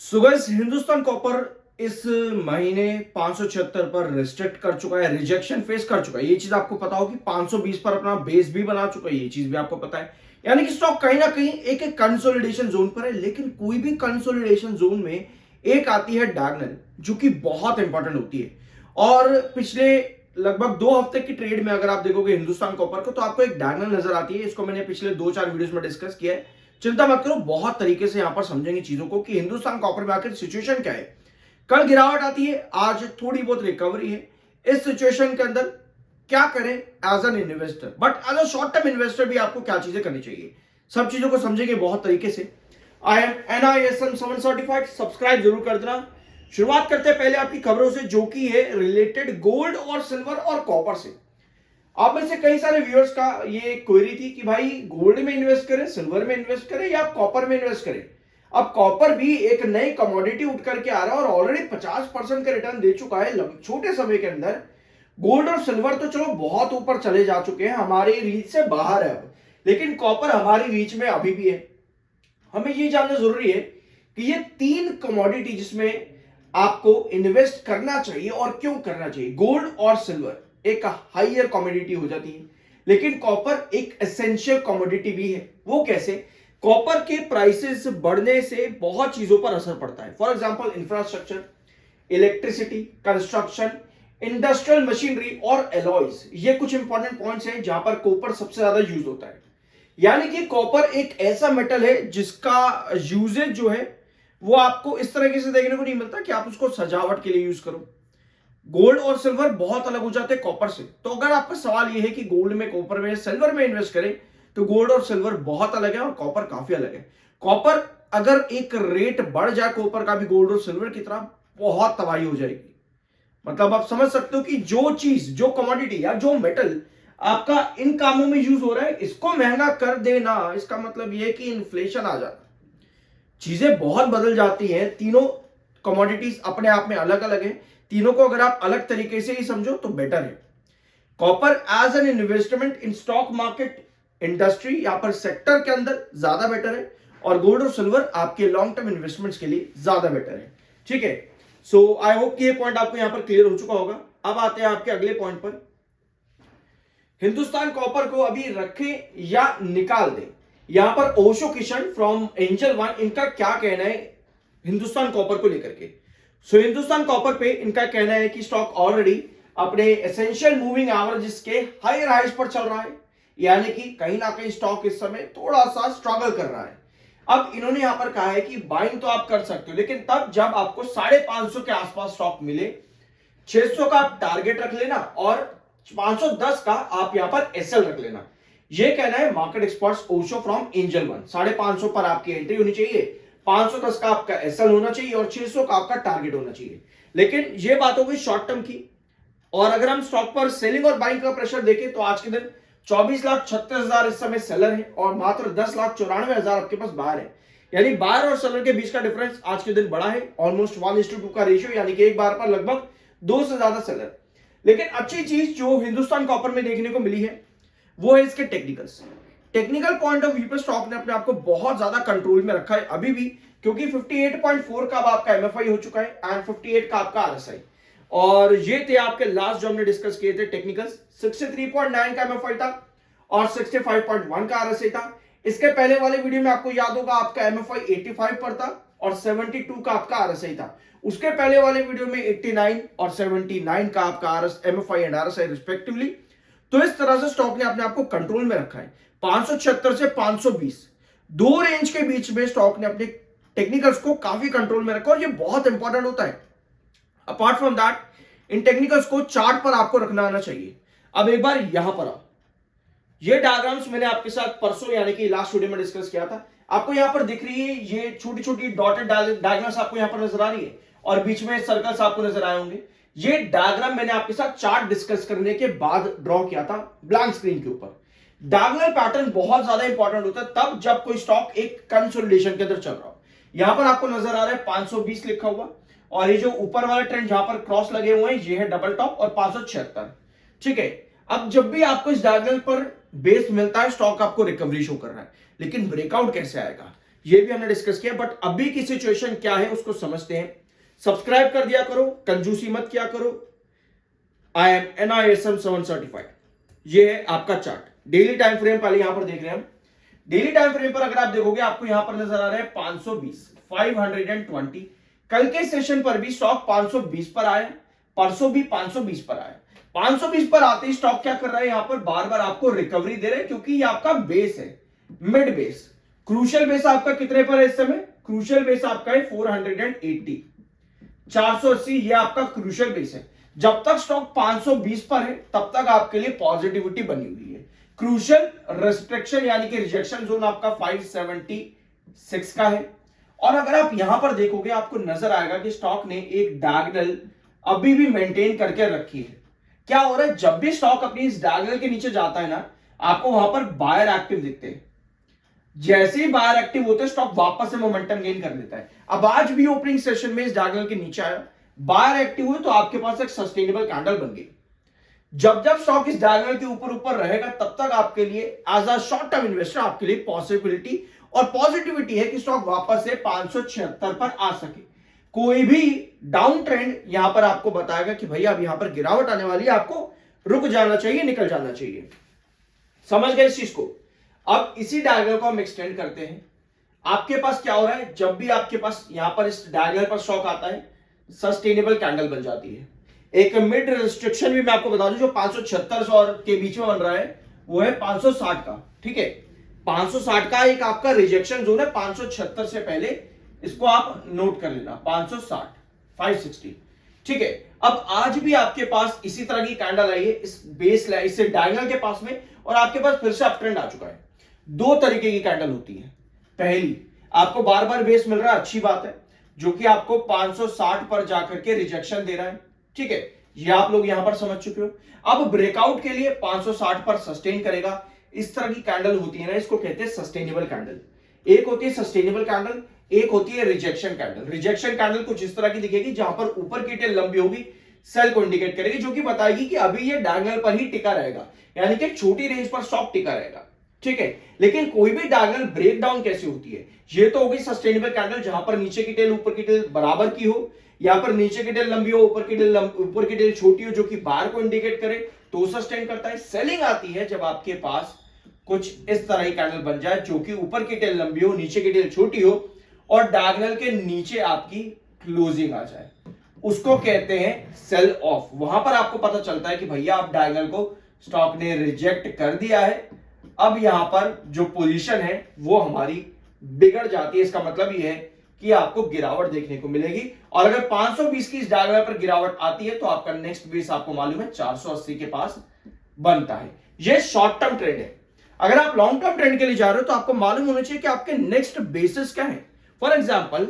So guys, Hindustan copper इस महीने 576 पर रिस्ट्रिक्ट कर चुका है, रिजेक्शन फेस कर चुका है। ये चीज आपको पता होगी। 520 पर अपना बेस भी बना चुका है, ये चीज भी आपको पता है। यानी कि स्टॉक कहीं ना कहीं एक एक कंसोलिडेशन जोन पर है। लेकिन कोई भी कंसोलिडेशन जोन में एक आती है डायगोनल, जो कि बहुत इंपॉर्टेंट होती है। और पिछले लगभग 2 हफ्ते की ट्रेड में अगर आप देखोगे हिंदुस्तान कॉपर को, तो आपको एक डायगोनल नजर आती है। इसको मैंने पिछले 2-4 वीडियोस में डिस्कस किया है। चिंता मत करो, बहुत तरीके से यहां पर समझेंगे चीजों को कि हिंदुस्तान कॉपर में आखिर सिचुएशन क्या है। कल गिरावट आती है, आज थोड़ी बहुत रिकवरी है। इस सिचुएशन के अंदर क्या करें as an investor, but as a short term investor भी आपको क्या चीजें करनी चाहिए, सब चीजों को समझेंगे बहुत तरीके से। I am NISM 7 certified, subscribe जरूर कर देना। शुरुआत करते हैं पहले आपकी खबरों से, जो कि है रिलेटेड गोल्ड और सिल्वर और कॉपर से। आप में से कई सारे व्यूअर्स का ये क्वेरी थी कि भाई गोल्ड में इन्वेस्ट करें, सिल्वर में इन्वेस्ट करें या कॉपर में इन्वेस्ट करें। अब कॉपर भी एक नई कमोडिटी उठ करके आ रहा है और ऑलरेडी 50% का रिटर्न दे चुका है छोटे समय के अंदर। गोल्ड और सिल्वर तो चलो बहुत ऊपर चले जा चुके हैं, हमारे रीच से बाहर है अब। लेकिन कॉपर हमारी रीच में अभी भी है। हमें ये जानना जरूरी है कि ये 3 कमोडिटी जिसमें आपको इन्वेस्ट करना चाहिए और क्यों करना चाहिए। गोल्ड और सिल्वर एक हाइयर कमोडिटी हो जाती है, लेकिन कॉपर एक एसेंशियल कमोडिटी भी है। वो कैसे? कॉपर के प्राइसेस बढ़ने से बहुत चीजों पर असर पड़ता है। For example infrastructure, electricity, construction, industrial machinery और एलॉयज, ये कुछ इंपॉर्टेंट पॉइंट्स हैं जहां पर कॉपर सबसे ज्यादा यूज होता है। यानी कि कॉपर एक ऐसा मेटल है जिसका यूजेज जो है वो आपको इस तरीके से देखने को नहीं मिलता कि आप उसको सजावट के लिए यूज करो। गोल्ड और सिल्वर बहुत अलग हो जाते हैं कॉपर से। तो अगर आपका सवाल ये है कि गोल्ड में, कॉपर में, सिल्वर में इन्वेस्ट करें, तो गोल्ड और सिल्वर बहुत अलग है और कॉपर काफी अलग है। कॉपर अगर एक रेट बढ़ जाए कॉपर का भी गोल्ड और सिल्वर की तरह, बहुत तबाही हो जाएगी। मतलब आप समझ सकते हो कि जो चीज, जो कमोडिटी या जो मेटल आपका इन कामों में यूज हो रहा है, इसको महंगा कर देना, इसका मतलब यह है कि इन्फ्लेशन आ जाता, चीजें बहुत बदल जाती हैं। तीनों कमोडिटीज अपने आप में अलग अलग है। तीनों को अगर आप अलग तरीके से ही समझो तो बेटर है। Copper as an investment in stock market, industry, यहां पर सेक्टर के अंदर ज्यादा बेटर है। और गोल्ड और सिल्वर आपके लॉन्ग टर्म इन्वेस्टमेंट्स के लिए ज्यादा बेटर है। ठीक है। सो आई होप कि ये पॉइंट आपको यहां पर क्लियर हो चुका होगा। अब आते हैं आपके अगले पॉइंट पर। हिंदुस्तान कॉपर को अभी रखें या निकाल दें, यहां पर Osho Kishan from angel one, इनका क्या कहना है हिंदुस्तान कॉपर को लेकर के। सो हिंदुस्तान कॉपर पे इनका कहना है कि स्टॉक ऑलरेडी अपने एसेंशियल मूविंग एवरेजेस के हायर हाइज पर चल रहा है। यानी कि कहीं ना कहीं स्टॉक इस समय थोड़ा सा स्ट्रगल कर रहा है। अब इन्होंने यहां पर कहा है कि बाइंग तो आप कर सकते हो, लेकिन तब जब आपको 550 के आसपास स्टॉक मिले। 600 का आप टारगेट रख लेना और 510 का आप यहां पर एसएल रख लेना। यह कहना है market experts Osho from angel one. 550 पर आपकी एंट्री होनी चाहिए, 510 का आपका एसएल होना चाहिए और 600 का आपका टारगेट होना चाहिए। लेकिन यह बात हो गई शॉर्ट टर्म की। और अगर हम स्टॉक पर सेलिंग और बाइंग का प्रेशर देखें तो आज के दिन 24,36,000 इस समय सेलर है और मात्र 10,94,000 आपके पास बायर है। यानी बायर और सेलर के बीच का डिफरेंस आज के दिन बड़ा है, ऑलमोस्ट 1:2 का रेशियो, यानी कि एक बार पर लगभग 2 से ज्यादा सेलर। लेकिन अच्छी चीज जो हिंदुस्तान कॉपर में देखने को मिली है वो है इसके technicals. Technical point of view पर स्टॉक ने अपने आप को बहुत ज्यादा कंट्रोल में रखा है अभी भी, क्योंकि 58.4 का आपका एमएफआई हो चुका है एंड 58 का आपका आरएसआई। और ये थे आपके लास्ट जो हमने डिस्कस किए थे टेक्निकल्स। 63.9 का एमएफआई था और 65.1 का आरएसआई था। इसके पहले वाले वीडियो में आपको याद होगा आपका एमएफआई 85 पर था और 72 का आपका आरएसआई था। उसके पहले वाले वीडियो में 89 और 79 का आपका एमएफआई एंड आरएसआई रिस्पेक्टिवली। तो इस तरह से स्टॉक ने अपने आप को कंट्रोल में रखा है। 576 से 520 दो रेंज के बीच में स्टॉक ने अपने टेक्निकल्स को काफी कंट्रोल में रखा और ये बहुत इंपॉर्टेंट होता है। Apart from that, in technicals को चार्ट पर आपको रखना आना चाहिए। अब एक बार यहां पर आओ, ये डायग्राम्स मैंने आपके साथ परसों यानी कि लास्ट वीडियो में डिस्कस किया था। आपको यहां पर दिख रही है ये छोटी छोटी डॉटेड डायग्राम्स आपको यहां पर नजर आ रही है और बीच में सर्कल्स आपको नजर आए होंगे। ये डायग्राम मैंने आपके साथ चार्ट डिस्कस करने के बाद ड्रॉ किया था ब्लैंक स्क्रीन के ऊपर। डायगोनल पैटर्न बहुत ज्यादा इंपॉर्टेंट होता है तब जब कोई स्टॉक एक कंसोलिडेशन के अंदर चल रहा हो। यहां पर आपको नजर आ रहा है 520 लिखा हुआ और ये जो ऊपर वाला ट्रेंड जहां पर क्रॉस लगे हुए हैं ये है डबल टॉप और 576। ठीक है। अब जब भी आपको इस डायगोनल पर बेस मिलता है स्टॉक आपको रिकवरी शो कर रहा है, लेकिन ब्रेकआउट कैसे आएगा? ये भी हमने डिस्कस किया। बट अभी की सिचुएशन क्या है उसको समझते हैं। सब्सक्राइब कर दिया करो, कंजूसी मत किया करो। I am NISM 7 certified. ये है आपका चार्ट। डेली टाइम फ्रेम पहले यहां पर देख रहे हैं हम। डेली टाइम फ्रेम पर अगर आप देखोगे आपको यहां पर नजर आ रहा है 520, 520। कल के सेशन पर भी स्टॉक 520 पर आया, परसों भी 520 पर आया। 520 पर आते ही स्टॉक क्या कर रहा है, यहां पर बार बार आपको रिकवरी दे रहा है, क्योंकि ये आपका बेस है, मिड बेस। क्रूशियल बेस आपका कितने पर है इस समय? क्रूशियल बेस आपका है 480, 480। ये आपका क्रूशियल बेस है। जब तक स्टॉक 520 पर है तब तक आपके लिए पॉजिटिविटी बनी हुई है। क्रूशियल रेस्ट्रिक्शन यानी कि रिजेक्शन जोन आपका 576 का है। और अगर आप यहां पर देखोगे आपको नजर आएगा कि स्टॉक ने एक डायगोनल अभी भी मेंटेन करके रखी है। क्या हो रहा है, जब भी स्टॉक अपनी इस डायगोनल के नीचे जाता है ना, आपको वहां पर बायर एक्टिव दिखते हैं। जैसे ही बायर एक्टिव होते हैं स्टॉक वापस से मोमेंटम गेन कर लेता है। अब आज भी ओपनिंग सेशन में इस डायगोनल के नीचे आया, बायर एक्टिव हुए तो आपके पास एक सस्टेनेबल कैंडल बन गई। जब जब स्टॉक इस डायगोनल के ऊपर ऊपर रहेगा तब तक आपके लिए as a short term investor आपके लिए पॉसिबिलिटी और पॉजिटिविटी है कि स्टॉक वापस से 576 पर आ सके। कोई भी डाउन ट्रेंड यहां पर आपको बताएगा कि भैया अब यहां पर गिरावट आने वाली है, आपको रुक जाना चाहिए, निकल जाना चाहिए। समझ गए इस चीज को? अब इसी डायगोनल को हम एक्सटेंड करते हैं। आपके पास क्या हो रहा है, जब भी आपके पास यहां पर इस डायगोनल पर स्टॉक आता है सस्टेनेबल कैंडल बन जाती है। एक मिड रिस्ट्रिक्शन भी मैं आपको बता दूं जो 576 और के बीच में बन रहा है वो है 560 का। ठीक है, 560 का एक आपका रिजेक्शन जोन है 576 से पहले, इसको आप नोट कर लेना। 560, 560। ठीक है, अब आज भी आपके पास इसी तरह की कैंडल आई है इस बेस लाइन, इससे डायगोनल के पास में, और आपके पास फिर से अप ट्रेंड आ चुका है। दो तरीके की कैंडल होती है। पहली, आपको बार बार बेस मिल रहा है, अच्छी बात है, जो कि आपको 560 पर जाकर के रिजेक्शन दे रहा है। ठीक है, ये आप लोग यहां पर समझ चुके हो। अब ब्रेकआउट के लिए 560 पर सस्टेन करेगा। इस तरह की कैंडल होती है ना, इसको कहते हैं सस्टेनेबल कैंडल। एक होती है सस्टेनेबल कैंडल, एक होती है रिजेक्शन कैंडल। रिजेक्शन कैंडल कुछ इस तरह की दिखेगी जहां पर ऊपर की टेल लंबी होगी, सेल को इंडिकेट करेगी, जो कि बताएगी कि अभी ये डायगोनल पर ही टिका रहेगा, यानी कि छोटी रेंज पर स्टॉक टिका रहेगा। ठीक है, लेकिन कोई भी डायगोनल ब्रेकडाउन कैसे होती है, ये तो होगी सस्टेनेबल कैंडल जहां पर नीचे की टेल ऊपर की टेल बराबर की हो, यहां पर नीचे की टेल लंबी हो, ऊपर की टेल छोटी हो, जो कि बार को इंडिकेट करे तो सस्टेन करता है। सेलिंग आती है जब आपके पास कुछ इस तरह की कैंडल बन जाए जो कि ऊपर की टेल लंबी हो, नीचे की टेल छोटी हो और डायगोनल के नीचे आपकी क्लोजिंग आ जाए, उसको कहते हैं सेल ऑफ। वहां पर आपको पता चलता है कि भैया आप डायगोनल को स्टॉक ने रिजेक्ट कर दिया है, अब यहां पर जो पोजीशन है वो हमारी बिगड़ जाती है। इसका मतलब यह है कि आपको गिरावट देखने को मिलेगी। और अगर 520 की इस डायगोनल पर गिरावट आती है तो आपका नेक्स्ट बेस आपको मालूम है 480 के पास बनता है। यह शॉर्ट टर्म ट्रेंड है। अगर आप लॉन्ग टर्म ट्रेंड के लिए जा रहे हो तो आपको मालूम होना चाहिए कि आपके नेक्स्ट बेसिस क्या है। फॉर एग्जाम्पल,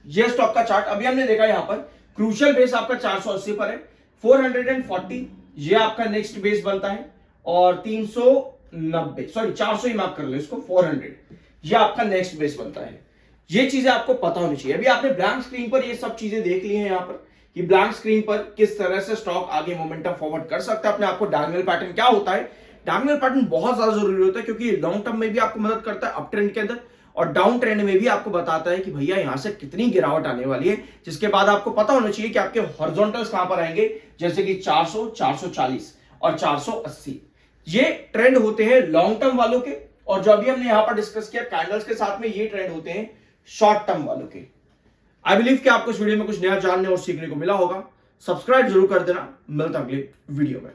ये स्टॉक का चार्ट अभी हमने देखा, यहां पर क्रूशियल बेस आपका 480 पर है, 440 ये आपका नेक्स्ट बेस बनता है, और 390 सॉरी 400 ही मार्क कर लो इसको, 400 ये आपका नेक्स्ट बेस बनता है। ये चीजें आपको पता होनी चाहिए। अभी आपने ब्लैंक स्क्रीन पर ये सब चीजें देख ली हैं यहां पर कि ब्लैंक स्क्रीन पर किस तरह से स्टॉक आगे मोमेंटम फॉरवर्ड कर सकता है अपने आपको। डायगोनल पैटर्न क्या होता है, डायगोनल पैटर्न बहुत ज्यादा जरूरी होता है, क्योंकि लॉन्ग टर्म में भी आपको मदद करता है अप ट्रेंड के अंदर, और डाउन ट्रेंड में भी आपको बताता है कि भैया यहां से कितनी गिरावट आने वाली है, जिसके बाद आपको पता होना चाहिए कि आपके हॉरिजॉन्टल्स कहां पर आएंगे, जैसे कि 400, 440 और 480। ये ट्रेंड होते हैं लॉन्ग टर्म वालों के, और जो अभी हमने यहां पर डिस्कस किया कैंडल्स के साथ में, ये ट्रेंड होते हैं शॉर्ट टर्म वालों के। आई बिलीव कि आपको इस वीडियो में कुछ नया जानने और सीखने को मिला होगा। सब्सक्राइब जरूर कर देना, मिलता अगले वीडियो में।